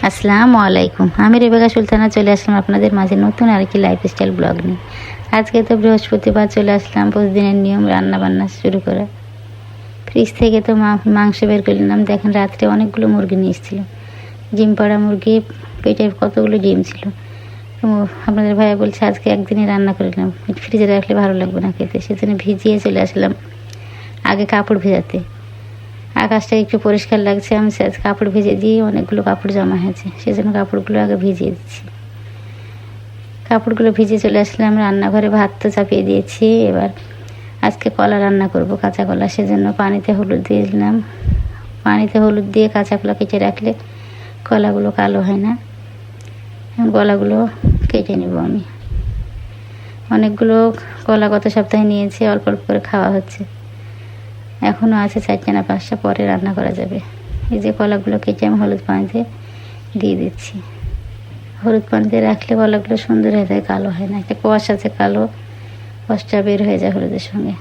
আসসালামু আলাইকুম। আমি রেবেকা সুলতানা চলে আসলাম আপনাদের মাঝে নতুন আরেকটি লাইফস্টাইল ব্লগ নিয়ে। আজকে তো বৃহস্পতিবার, চলে আসলাম প্রতিদিনের নিয়ম রান্না বান্না শুরু করা। ফ্রিজ থেকে তো মাংস বের করে নিলাম। দেখেন রাত্রে অনেকগুলো মুরগি নিয়ে এসেছিলো, ডিম পাড়া মুরগি, পেটে কতগুলো ডিম ছিল। তো আপনাদের ভাইয়া বলছে আজকে একদিনে রান্না করে নিলাম, ফ্রিজে রাখলে ভালো লাগবে না খেতে, সেজন্য ভিজিয়ে চলে আসলাম আগে কাপড় ভেজাতে। আকাশটা একটু পরিষ্কার লাগছে, আমি কাপড় ভিজে দিয়ে অনেকগুলো কাপড় জমা হয়েছে, সেজন্য কাপড়গুলো আগে ভিজিয়ে দিচ্ছি। কাপড়গুলো ভিজে চলে আসলাম রান্নাঘরে। ভাত তো চাপিয়ে দিয়েছি। এবার আজকে কলা রান্না করব, কাঁচা কলা, সেজন্য পানিতে হলুদ দিয়ে দিলাম। পানিতে হলুদ দিয়ে কাঁচা কলা কেটে রাখলে কলাগুলো কালো হয় না। কলাগুলো কেটে নেব আমি। অনেকগুলো কলা গত সপ্তাহে নিয়েছি, অল্প অল্প করে খাওয়া হচ্ছে। এখনও আছে 4টা না 5টা, পরে রান্না করা যাবে। এই যে কলাগুলো কেটে আমি হলুদ পানিতে দিয়ে দিচ্ছি। হলুদ পানিতে রাখলে কলাগুলো সুন্দর হয়ে যায়, কালো হয় না। একটা কষ আছে, কালো কষটা বের হয়ে যায় হলুদের সঙ্গে।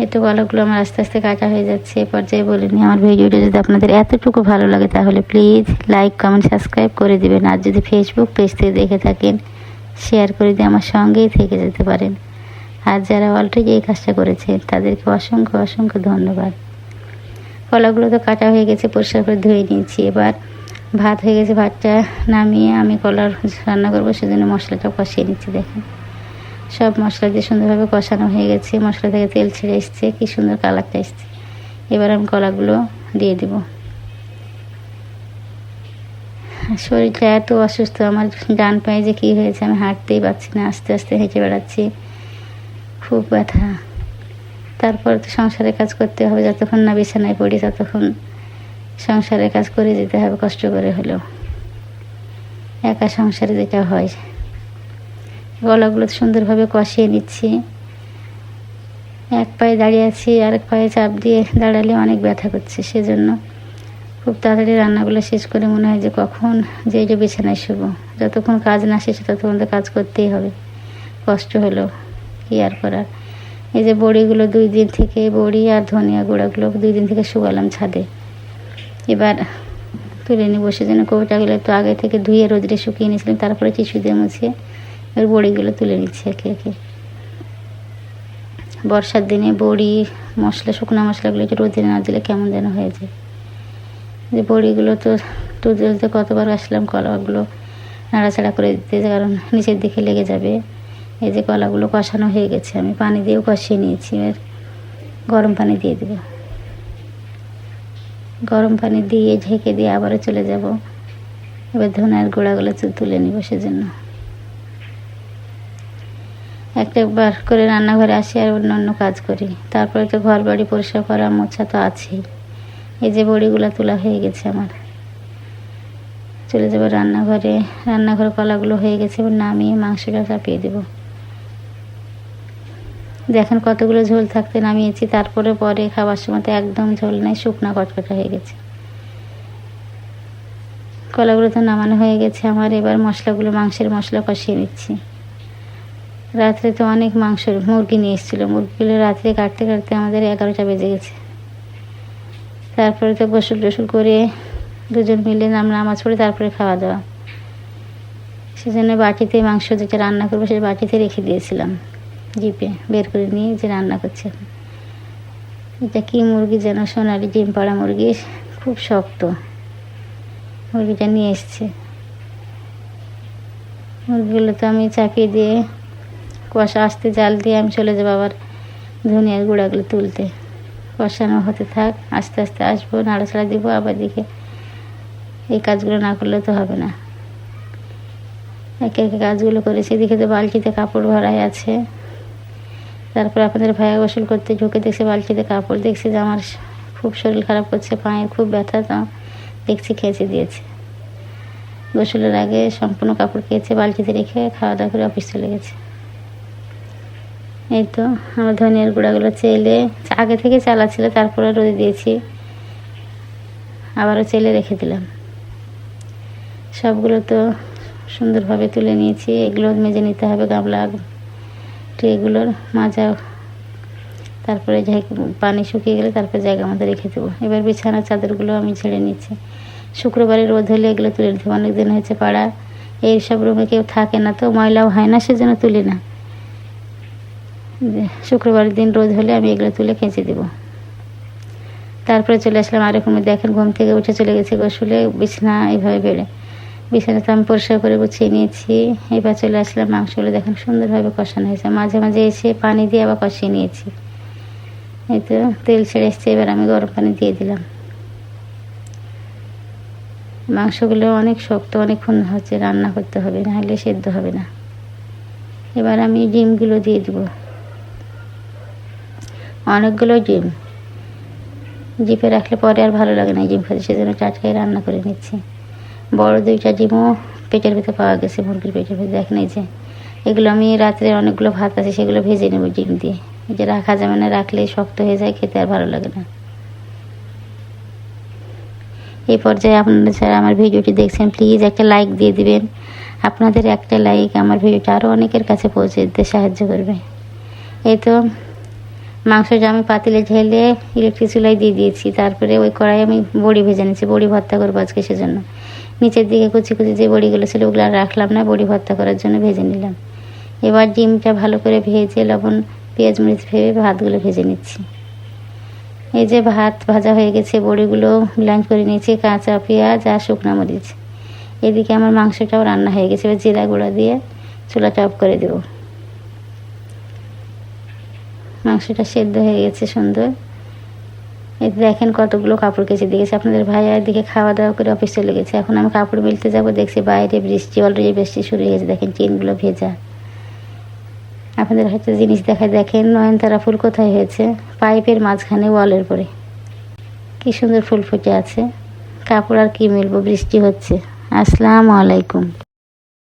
এই তো কলাগুলো আমার আস্তে আস্তে কাটা হয়ে যাচ্ছে। এ পর্যায়ে বলিনি, আমার ভিডিওটা যদি আপনাদের এতটুকু ভালো লাগে তাহলে প্লিজ লাইক, কমেন্ট, সাবস্ক্রাইব করে দিবেন। আর যদি ফেসবুক পেজ থেকে দেখে থাকেন, শেয়ার করে দিয়ে আমার সঙ্গেই থেকে যেতে পারেন। আর যারা অলরেডি এই কাজটা করেছে তাদেরকে অসংখ্য অসংখ্য ধন্যবাদ। কলাগুলো তো কাটা হয়ে গেছে, পরিষ্কার করে ধুয়ে নিয়েছি। এবার ভাত হয়ে গেছে, ভাতটা নামিয়ে আমি কলার রান্না করবো, সেজন্য মশলাটা কষিয়ে নিচ্ছি। দেখেন সব মশলা দিয়ে সুন্দরভাবে কষানো হয়ে গেছে, মশলা থেকে তেল ছেড়ে এসছে, কি সুন্দর কালারটা এসছে। এবার আমি কলাগুলো দিয়ে দেব। শরীরটা এত অসুস্থ আমার, ডান পায়ে যে কী হয়েছে আমি হাঁটতেই পারছি না, আস্তে আস্তে হেঁটে বেড়াচ্ছি, খুব ব্যথা। তারপর তো সংসারের কাজ করতে হবে, যতক্ষণ না বিছানায় পড়ি ততক্ষণ সংসারের কাজ করে যেতে হবে, কষ্ট করে হলেও। একা সংসারে যেটা হয়। গলাগুলো সুন্দরভাবে কষিয়ে নিচ্ছি। এক পায়ে দাঁড়িয়ে আছি, আরেক পায়ে চাপ দিয়ে দাঁড়ালে অনেক ব্যথা করছে, সেজন্য খুব তাড়াতাড়ি রান্নাগুলো শেষ করে মনে হয় যে কখন যে এই যে বিছানায় শুবো। যতক্ষণ কাজ না শেষে ততক্ষণ তো কাজ করতেই হবে, কষ্ট হলেও কী আর করার। এই যে বড়িগুলো 2 দিন থেকে, বড়ি আর ধনিয়া গুঁড়াগুলো 2 দিন থেকে শুকালাম ছাদে। এবার তুলে নিব, সেজন্য কৌটাগুলো তো আগে থেকে ধুয়ে রোদে শুকিয়ে নিয়েছিলাম, তারপরে টিস্যু দিয়ে মুছিয়ে এবার বড়িগুলো তুলে নিচ্ছি একে একে। বর্ষার দিনে বড়ি, মশলা, শুকনো মশলাগুলো একটু রোদে না দিলে কেমন যেন হয়ে যায়। যে বড়িগুলো তো তুলতে কতবার আসলাম, কলাগুলো নাড়াচাড়া করে দিতে, কারণ নিচের দিকে লেগে যাবে। এই যে কলাগুলো কষানো হয়ে গেছে, আমি পানি দিয়েও কষিয়ে নিয়েছি। এবার গরম পানি দিয়ে দেব। গরম পানি দিয়ে ঢেকে দিয়ে আবারও চলে যাব। এবার ধনিয়ার গুঁড়াগুলো তুলে নিব, সেজন্য একবার করে রান্নাঘরে আসি আর অন্য কাজ করি। তারপরে তো ঘর বাড়ি পরিষ্কার করা, মোছা তো আছেই। এই যে বড়িগুলো তোলা হয়ে গেছে আমার, চলে যাবো রান্নাঘরে। রান্নাঘরে কলাগুলো হয়ে গেছে, এবার নামিয়ে মাংসটা চাপিয়ে দেব। দেখেন কতগুলো ঝোল থাকতে নামিয়েছি, তারপরে পরে খাবার সময় তো একদম ঝোল নেই, শুকনা কটকটা হয়ে গেছে। কলাগুলো তো নামানো হয়ে গেছে আমার। এবার মশলাগুলো, মাংসের মশলা কষিয়ে নিচ্ছি। রাত্রে তো অনেক মুরগি নিয়ে এসেছিলো, মুরগিগুলো রাত্রে কাটতে কাটতে আমাদের 11টা বেজে গেছে। তারপরে তো গোসল টোসল করে দুজন মিলে নামাজ পড়ে তারপরে খাওয়া দাওয়া। সেজন্য বাটিতে মাংস যেটা রান্না করবো সেই বাটিতে রেখে দিয়েছিলাম, জিপে বের করে নিয়ে যে রান্না করছি এখন। এটা কি মুরগি যেন, সোনালি ডিম পাড়া মুরগি, খুব শক্ত। মুরগিটা নিয়ে এসছে। মুরগিগুলো তো আমি চাপিয়ে দিয়ে কষা আস্তে জাল দিয়ে আমি চলে যাবো আবার ধনিয়ার গুঁড়াগুলো তুলতে। কষানো হতে থাক, আস্তে আস্তে আসবো, নাড়াচাড়া দিব। আবার দিকে এই কাজগুলো না করলে তো হবে না। একে একে কাজগুলো করেছি। এদিকে তো বালতিতে কাপড় ভরাই আছে। তারপর আপনাদের ভাইয়া গোসল করতে ঢুকে দেখছে বালতিতে কাপড়, দেখছি যে আমার খুব শরীর খারাপ করছে, পায়ের খুব ব্যথা, তো দেখছি খেঁচে দিয়েছে। গোসলের আগে সম্পূর্ণ কাপড় খেয়েছে, বালতিতে রেখে খাওয়া দাওয়া করে অফিস চলে গেছে। এই তো আমার ধনিয়ার গুঁড়াগুলো চেলে আগে থেকে চালা ছিল, তারপরে রোদে দিয়েছি, আবারও চেলে রেখে দিলাম। সবগুলো তো সুন্দরভাবে তুলে নিয়েছি। এগুলো মেজে নিতে হবে, গামলা ট্রেগুলোর মাজা। তারপরে পানি শুকিয়ে গেলে তারপরে জায়গা মতো রেখে দেবো। এবার বিছানার চাদরগুলো আমি ঝেড়ে নিচ্ছি। শুক্রবারে রোদ হলে এগুলো তুলে নিতে হবে। অনেক দিন হয়েছে পাড়া, এইসব রুমে কেউ থাকে না, তো ময়লাও হয় না, সেজন্য তুলি না। শুক্রবারের দিন রোদ হলে আমি এগুলো তুলে কেচে দেবো। তারপরে চলে আসলাম আরেক রুমে। দেখেন ঘুম থেকে উঠে চলে গেছে গোসলে, বিছানা এইভাবে বেড়ে, বিছানাটা আমি পরিষ্কার করে গুছিয়ে নিয়েছি। এবার চলে আসলাম, মাংসগুলো দেখেন সুন্দরভাবে কষানো হয়েছে। মাঝে মাঝে এসে পানি দিয়ে আবার কষিয়ে নিয়েছি। এই তো তেল ছেড়ে এসছে, এবার আমি গরম পানি দিয়ে দিলাম। মাংসগুলো অনেক শক্ত, অনেকক্ষণ হচ্ছে রান্না করতে হবে, নাহলে সেদ্ধ হবে না। এবার আমি ডিমগুলো দিয়ে দেবো, অনেকগুলো ডিম। জিপে রাখলে পরে আর ভালো লাগে না ডিম খেতে, সেজন্য টাটকাই রান্না করে নিচ্ছি। বড় 2টা ডিমও পেটের ভিতরে পাওয়া গেছে, মুরগির পেটের ভিতরে। দেখেন এই যে এগুলো আমি রাত্রে অনেকগুলো ভাত আছে, সেগুলো ভেজে নেব ডিম দিয়ে। এই যে রাখা যাবে না, রাখলে শক্ত হয়ে যায়, খেতে আর ভালো লাগে না। এই পর্যায়ে আপনারা যারা আমার ভিডিওটি দেখছেন, প্লিজ একটা লাইক দিয়ে দিবেন। আপনাদের একটা লাইক আমার ভিডিওটা আরও অনেকের কাছে পৌঁছে দিতে সাহায্য করবে। এই তো মাংসটা আমি পাতিলে ঢেলে ইলেকট্রিক চুলায় দিয়ে দিয়েছি। তারপরে ওই কড়াই আমি বড়ি ভেজে নিচ্ছি, বড়ি ভর্তা করবো আজকে, সেজন্য নিচের দিকে কুচি কুচি যে বড়িগুলো ছিল ওগুলো আর রাখলাম না, বড়ি ভর্তা করার জন্য ভেজে নিলাম। এবার ডিমটা ভালো করে ভেজে লবণ পেঁয়াজ মরিচ ভেবে ভাতগুলো ভেজে নিচ্ছি। এই যে ভাত ভাজা হয়ে গেছে, বড়িগুলো ব্লেন্ড করে নিয়েছি, কাঁচা পেঁয়াজ আর শুকনো মরিচ। এদিকে আমার মাংসটাও রান্না হয়ে গেছে। এবার জিরা গুঁড়া দিয়ে চুলাটা অফ করে দেবো। মাংসটা সেদ্ধ হয়ে গেছে সুন্দর। এই দেখেন কতগুলো কাপড় কেচে দিয়েছে। আপনাদের ভাইয়া এদিকে খাওয়া দাওয়া করে অফিস চলে গেছে। এখন আমি কাপড় মেলতে যাব, দেখছি বাইরে বৃষ্টি, অলরেডি বৃষ্টি শুরু হয়েছে। দেখেন টিনগুলো ভেজা। আপনাদের হয়তো জিনিস দেখায়, দেখেন নয়নতারা ফুল কোথায় হয়েছে, পাইপের মাঝখানে ওয়ালের পরে কি সুন্দর ফুল ফুটে আছে। কাপড় আর কি মেলবো, বৃষ্টি হচ্ছে। আসসালামু আলাইকুম।